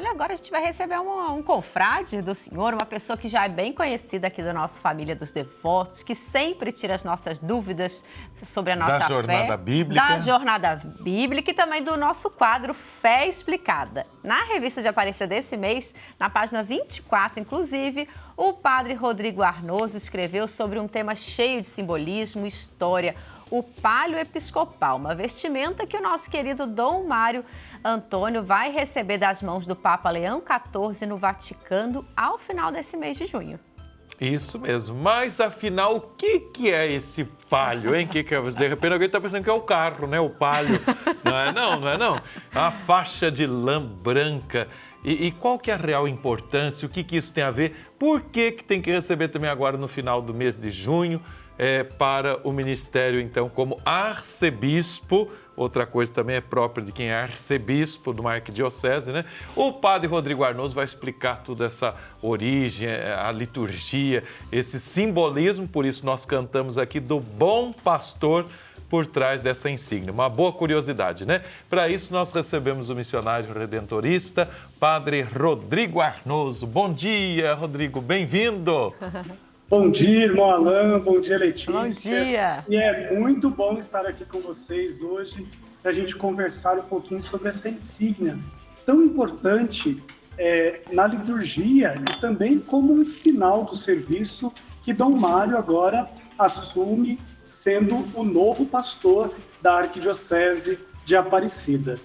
Olha, agora a gente vai receber um confrade do senhor, uma pessoa que já é bem conhecida aqui da nossa família dos devotos, que sempre tira as nossas dúvidas sobre a nossa fé. Da jornada bíblica. Da jornada bíblica e também do nosso quadro Fé Explicada. Na revista de Aparecida desse mês, na página 24, inclusive, o padre Rodrigo Arnoso escreveu sobre um tema cheio de simbolismo e história, o palio episcopal, uma vestimenta que o nosso querido Dom Mário Antônio vai receber das mãos do Papa Leão XIV no Vaticano ao final desse mês de junho. Isso mesmo. Mas, afinal, o que é esse palio, hein? Que é? De repente alguém está pensando que é o carro, né? O palio. Não é não. A faixa de lã branca. E qual que é a real importância? O que isso tem a ver? Por que tem que receber também agora no final do mês de junho? Para o ministério, então, como arcebispo, outra coisa também é própria de quem é arcebispo de uma arquidiocese, né? O padre Rodrigo Arnoso vai explicar toda essa origem, a liturgia, esse simbolismo, por isso nós cantamos aqui do bom pastor por trás dessa insígnia. Uma boa curiosidade, né? Para isso nós recebemos o missionário redentorista, padre Rodrigo Arnoso. Bom dia, Rodrigo, bem-vindo! Bom dia, irmão Alain, bom dia, Letícia. Bom dia. E é muito bom estar aqui com vocês hoje para a gente conversar um pouquinho sobre essa insígnia tão importante na liturgia e também como um sinal do serviço que Dom Mário agora assume sendo o novo pastor da Arquidiocese de Aparecida.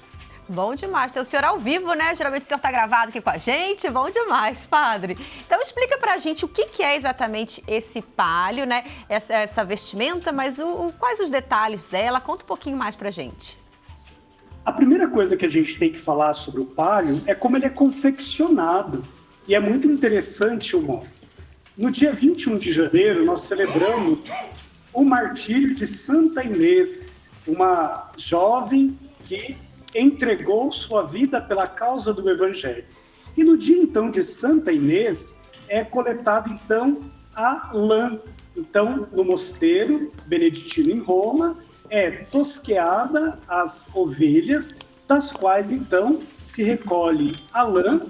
Bom demais, ter o senhor ao vivo, né? Geralmente o senhor está gravado aqui com a gente, bom demais, padre. Então explica pra gente o que é exatamente esse palio, né? Essa vestimenta, mas quais os detalhes dela? Conta um pouquinho mais pra gente. A primeira coisa que a gente tem que falar sobre o palio é como ele é confeccionado. E é muito interessante, irmão. No dia 21 de janeiro, nós celebramos o martírio de Santa Inês, uma jovem que entregou sua vida pela causa do Evangelho. E no dia, então, de Santa Inês, é coletado, então, a lã. Então, no mosteiro beneditino em Roma, é tosqueada as ovelhas, das quais, então, se recolhe a lã.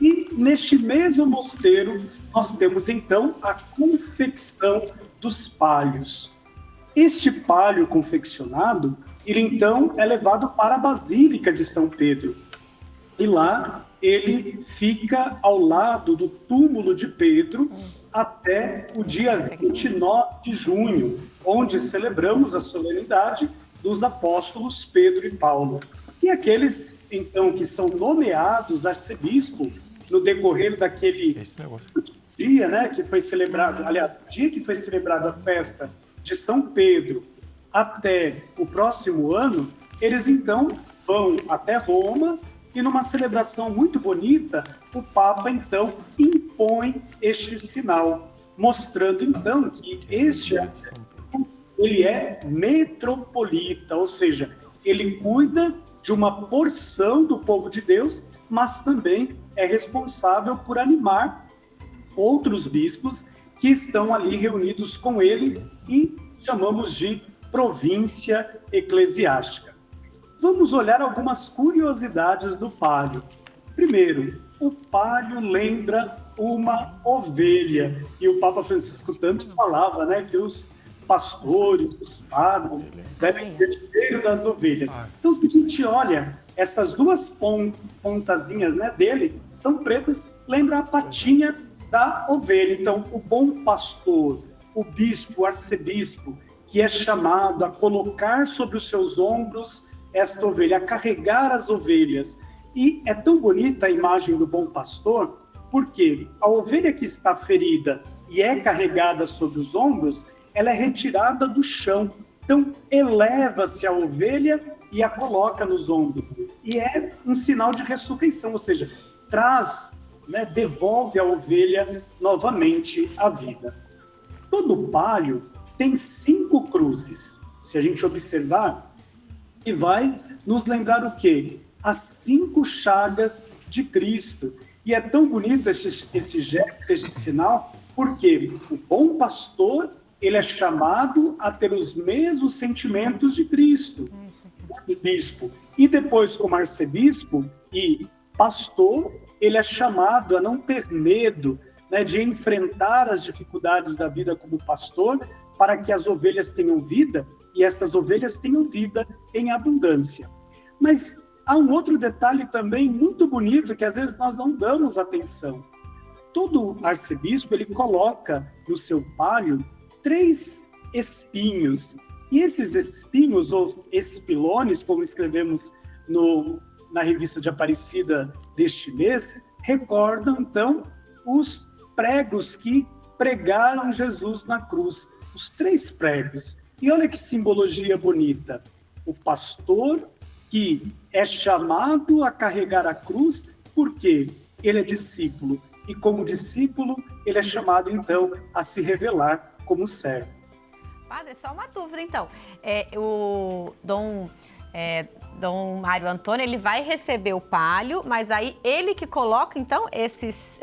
E, neste mesmo mosteiro, nós temos, então, a confecção dos palhos. Este palio confeccionado, ele então é levado para a Basílica de São Pedro. E lá ele fica ao lado do túmulo de Pedro até o dia 29 de junho, onde celebramos a solenidade dos apóstolos Pedro e Paulo. E aqueles, então, que são nomeados arcebispo no decorrer daquele dia, né, que foi celebrado, aliás, dia que foi celebrada a festa de São Pedro até o próximo ano, eles então vão até Roma e numa celebração muito bonita, o Papa então impõe este sinal, mostrando então que este ele é metropolita, ou seja, ele cuida de uma porção do povo de Deus, mas também é responsável por animar outros bispos que estão ali reunidos com ele e chamamos de província eclesiástica. Vamos olhar algumas curiosidades do palio. Primeiro, o palio lembra uma ovelha. E o Papa Francisco tanto falava, né, que os pastores, os padres, devem ter cheiro das ovelhas. Então, se a gente olha, essas duas pontazinhas, né, dele são pretas, lembra a patinha da ovelha. Então, o bom pastor, o bispo, o arcebispo, que é chamado a colocar sobre os seus ombros esta ovelha, a carregar as ovelhas. E é tão bonita a imagem do bom pastor, porque a ovelha que está ferida e é carregada sobre os ombros, ela é retirada do chão. Então, eleva-se a ovelha e a coloca nos ombros. E é um sinal de ressurreição, ou seja, traz, né, devolve a ovelha novamente à vida. Todo palio tem 5 cruzes, se a gente observar, e vai nos lembrar o quê? As 5 chagas de Cristo. E é tão bonito esse gesto, esse sinal, porque o bom pastor, ele é chamado a ter os mesmos sentimentos de Cristo, o bispo. E depois, como arcebispo e pastor, ele é chamado a não ter medo, né, de enfrentar as dificuldades da vida como pastor, para que as ovelhas tenham vida e estas ovelhas tenham vida em abundância. Mas há um outro detalhe também muito bonito que às vezes nós não damos atenção. Todo arcebispo, ele coloca no seu palio 3 espinhos. E esses espinhos, ou espilones, como escrevemos na revista de Aparecida deste mês, recordam, então, os pregos que pregaram Jesus na cruz. Os 3 pregos. E olha que simbologia bonita. O pastor que é chamado a carregar a cruz porque ele é discípulo. E como discípulo, ele é chamado, então, a se revelar como servo. Padre, só uma dúvida, então. O Dom Mário Antônio, ele vai receber o palio, mas aí ele que coloca, então, esses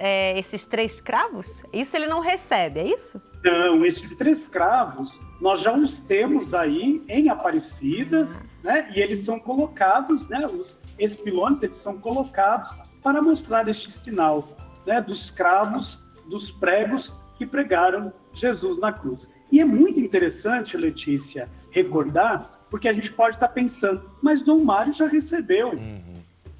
3 cravos? Isso ele não recebe, é isso? Não, esses 3 cravos, nós já os temos aí em Aparecida, né? E eles são colocados, né? Os espilones, eles são colocados para mostrar este sinal, né, dos cravos, dos pregos que pregaram Jesus na cruz. E é muito interessante, Letícia, recordar, porque a gente pode estar pensando, mas Dom Mário já recebeu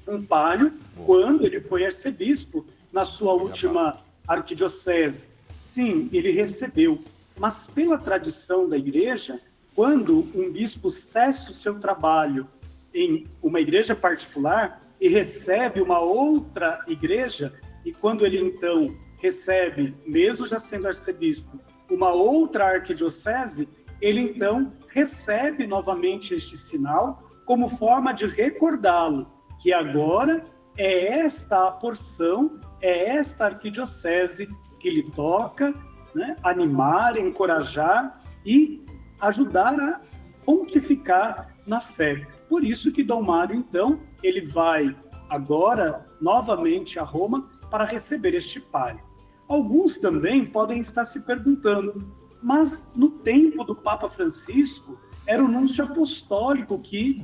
um palio quando ele foi arcebispo na sua última arquidiocese. Sim, ele recebeu, mas pela tradição da igreja, quando um bispo cessa o seu trabalho em uma igreja particular e recebe uma outra igreja, e quando ele, então, recebe, mesmo já sendo arcebispo, uma outra arquidiocese, ele, então, recebe novamente este sinal como forma de recordá-lo, que agora é esta a porção, é esta arquidiocese que lhe toca, né, animar, encorajar e ajudar a pontificar na fé. Por isso que Dom Mário, então, ele vai agora novamente a Roma para receber este palio. Alguns também podem estar se perguntando, mas no tempo do Papa Francisco, era o núncio apostólico que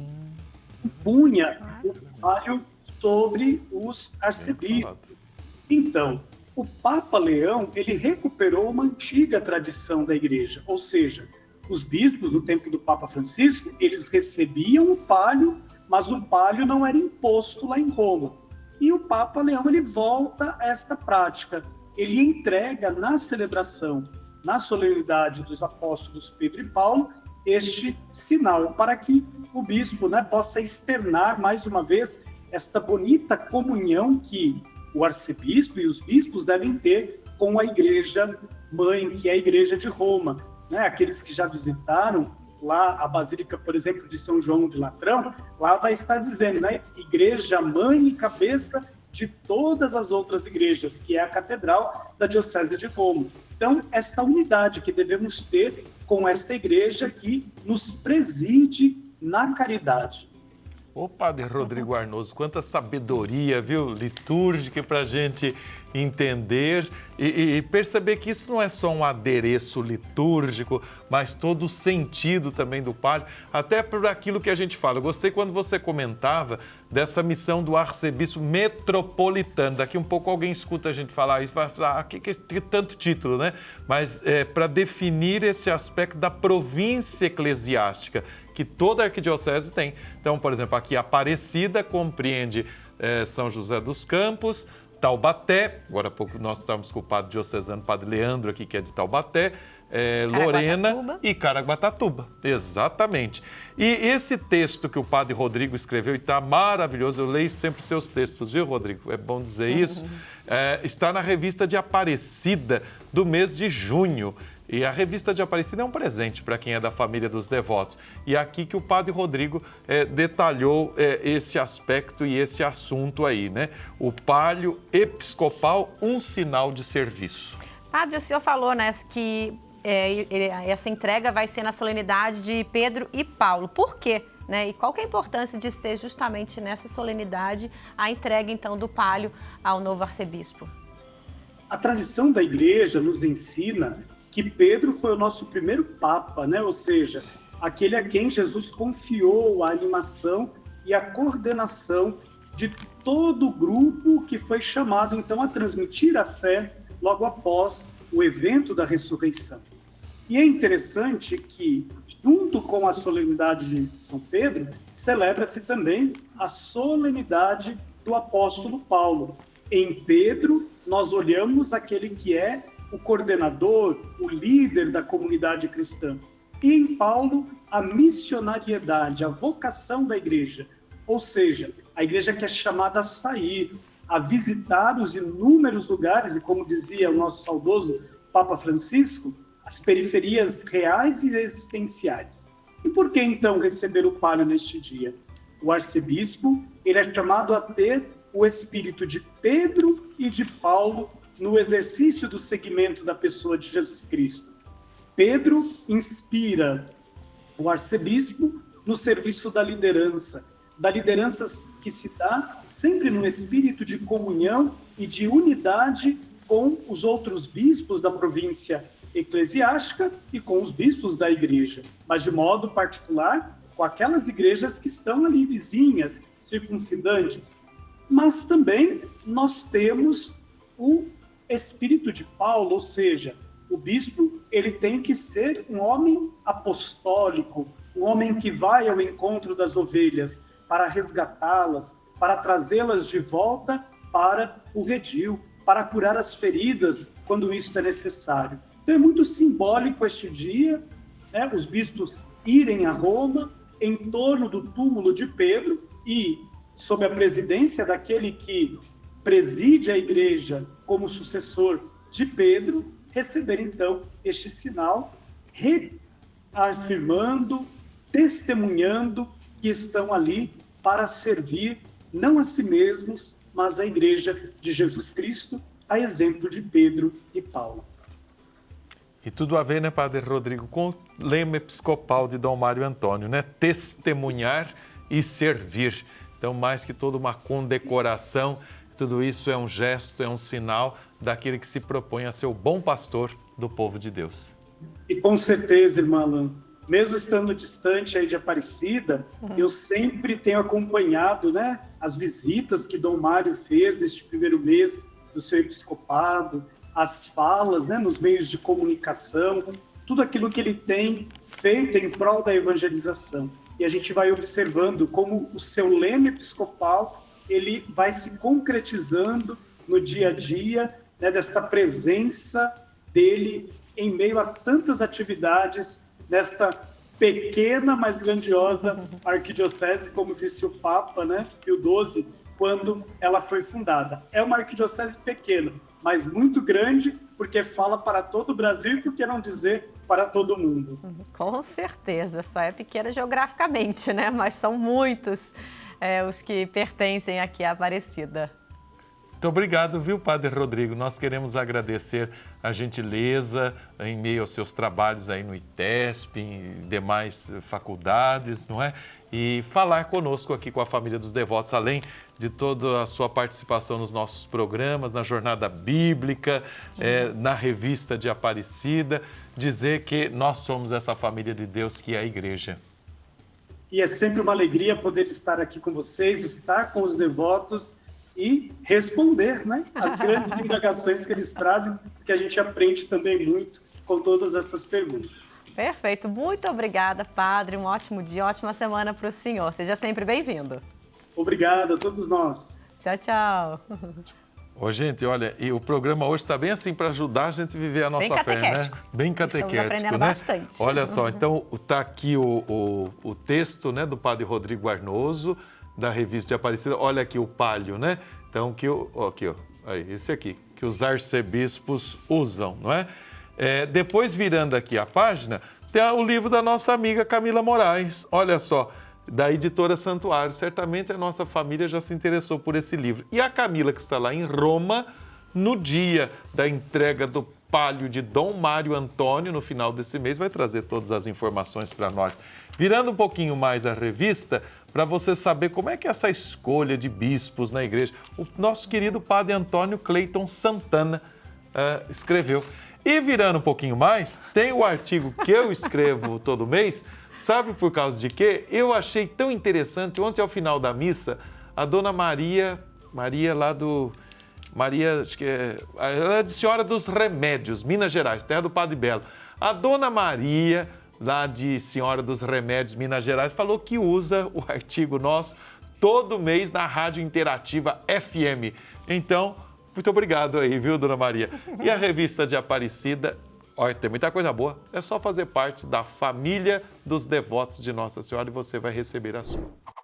punha o palio sobre os arcebispos. Então, o Papa Leão, ele recuperou uma antiga tradição da igreja, ou seja, os bispos, no tempo do Papa Francisco, eles recebiam o palio, mas o palio não era imposto lá em Roma. E o Papa Leão, ele volta a esta prática. Ele entrega na celebração, na solenidade dos apóstolos Pedro e Paulo, este sinal, para que o bispo, né, possa externar mais uma vez esta bonita comunhão que o arcebispo e os bispos devem ter com a igreja mãe, que é a igreja de Roma. Né? Aqueles que já visitaram lá a Basílica, por exemplo, de São João de Latrão, lá vai estar dizendo, né, igreja mãe e cabeça de todas as outras igrejas, que é a Catedral da Diocese de Roma. Então, esta unidade que devemos ter com esta igreja que nos preside na caridade. Ô, Padre Rodrigo Arnoso, quanta sabedoria, viu, litúrgica para a gente entender e perceber que isso não é só um adereço litúrgico, mas todo o sentido também do palio, até por aquilo que a gente fala. Eu gostei quando você comentava dessa missão do arcebispo metropolitano. Daqui um pouco alguém escuta a gente falar isso, vai falar, que tanto título, né? Mas para definir esse aspecto da província eclesiástica, que toda a arquidiocese tem. Então, por exemplo, aqui Aparecida compreende São José dos Campos, Taubaté, agora há pouco nós estávamos com o padre diocesano, padre Leandro aqui, que é de Taubaté, Lorena e Caraguatatuba, exatamente. E esse texto que o padre Rodrigo escreveu, e está maravilhoso, eu leio sempre seus textos, viu, Rodrigo? É bom dizer isso. Está na revista de Aparecida do mês de junho. E a revista de Aparecida é um presente para quem é da família dos devotos. E aqui que o padre Rodrigo detalhou esse aspecto e esse assunto aí, né? O palio episcopal, um sinal de serviço. Padre, o senhor falou, né, que essa entrega vai ser na solenidade de Pedro e Paulo. Por quê? Né? E qual que é a importância de ser justamente nessa solenidade a entrega, então, do palio ao novo arcebispo? A tradição da igreja nos ensina que Pedro foi o nosso primeiro papa, né? Ou seja, aquele a quem Jesus confiou a animação e a coordenação de todo o grupo que foi chamado, então, a transmitir a fé logo após o evento da ressurreição. E é interessante que, junto com a solenidade de São Pedro, celebra-se também a solenidade do apóstolo Paulo. Em Pedro, nós olhamos aquele que é o coordenador, o líder da comunidade cristã. E em Paulo, a missionariedade, a vocação da igreja. Ou seja, a igreja que é chamada a sair, a visitar os inúmeros lugares, e como dizia o nosso saudoso Papa Francisco, as periferias reais e existenciais. E por que, então, receber o palio neste dia? O arcebispo, ele é chamado a ter o espírito de Pedro e de Paulo no exercício do seguimento da pessoa de Jesus Cristo. Pedro inspira o arcebispo no serviço da liderança que se dá sempre no espírito de comunhão e de unidade com os outros bispos da província eclesiástica e com os bispos da igreja, mas de modo particular com aquelas igrejas que estão ali vizinhas, circuncidantes. Mas também nós temos o espírito de Paulo, ou seja, o bispo ele tem que ser um homem apostólico, um homem que vai ao encontro das ovelhas para resgatá-las, para trazê-las de volta para o redil, para curar as feridas quando isso é necessário. Então é muito simbólico este dia, né, os bispos irem a Roma em torno do túmulo de Pedro e, sob a presidência daquele que preside a igreja como sucessor de Pedro, receber então este sinal, reafirmando, testemunhando que estão ali para servir não a si mesmos, mas a igreja de Jesus Cristo, a exemplo de Pedro e Paulo. E tudo a ver, né, Padre Rodrigo, com o lema episcopal de Dom Mário Antônio, né? Testemunhar e servir. Então, mais que toda uma condecoração, tudo isso é um gesto, é um sinal daquele que se propõe a ser o bom pastor do povo de Deus. E com certeza, irmã Alain, mesmo estando distante aí de Aparecida, eu sempre tenho acompanhado, né, as visitas que Dom Mário fez neste primeiro mês do seu episcopado, as falas, né, nos meios de comunicação, tudo aquilo que ele tem feito em prol da evangelização. E a gente vai observando como o seu lema episcopal ele vai se concretizando no dia a dia, né, desta presença dele em meio a tantas atividades nesta pequena, mas grandiosa arquidiocese, como disse o Papa, né, Pio XII, quando ela foi fundada. É uma arquidiocese pequena, mas muito grande, porque fala para todo o Brasil e, por que não dizer, para todo o mundo. Com certeza, só é pequena geograficamente, né? Mas são muitos os que pertencem aqui à Aparecida. Muito obrigado, viu, Padre Rodrigo? Nós queremos agradecer a gentileza em meio aos seus trabalhos aí no ITESP, em demais faculdades, não é? E falar conosco aqui com a família dos devotos, além de toda a sua participação nos nossos programas, na Jornada Bíblica, na Revista de Aparecida, dizer que nós somos essa família de Deus que é a Igreja. E é sempre uma alegria poder estar aqui com vocês, estar com os devotos e responder, né, as grandes indagações que eles trazem, porque a gente aprende também muito com todas essas perguntas. Perfeito. Muito obrigada, Padre. Um ótimo dia, ótima semana para o senhor. Seja sempre bem-vindo. Obrigado a todos nós. Tchau, tchau. Ô, gente, olha, e o programa hoje está bem assim para ajudar a gente a viver a nossa fé, né? Bem catequético, estamos aprendendo né? bastante. Olha só, então está aqui o texto, né, do Padre Rodrigo Arnoso, da Revista de Aparecida. Olha aqui o palio, né? Então, esse aqui, que os arcebispos usam, não é? Depois, virando aqui a página, tem o livro da nossa amiga Camila Moraes. Olha só, da editora Santuário. Certamente a nossa família já se interessou por esse livro. E a Camila, que está lá em Roma, no dia da entrega do palio de Dom Mário Antônio, no final desse mês, vai trazer todas as informações para nós. Virando um pouquinho mais a revista, para você saber como é que é essa escolha de bispos na igreja, o nosso querido padre Antônio Cleiton Santana escreveu. E virando um pouquinho mais, tem o artigo que eu escrevo todo mês. Sabe por causa de quê? Eu achei tão interessante, ontem ao final da missa, A dona Maria lá do... Maria, acho que ela é de Senhora dos Remédios, Minas Gerais, terra do Padre Belo. A dona Maria, lá de Senhora dos Remédios, Minas Gerais, falou que usa o artigo nosso todo mês na Rádio Interativa FM. Então, muito obrigado aí, viu, dona Maria? E a revista de Aparecida, olha, tem muita coisa boa. É só fazer parte da família dos devotos de Nossa Senhora e você vai receber a sua.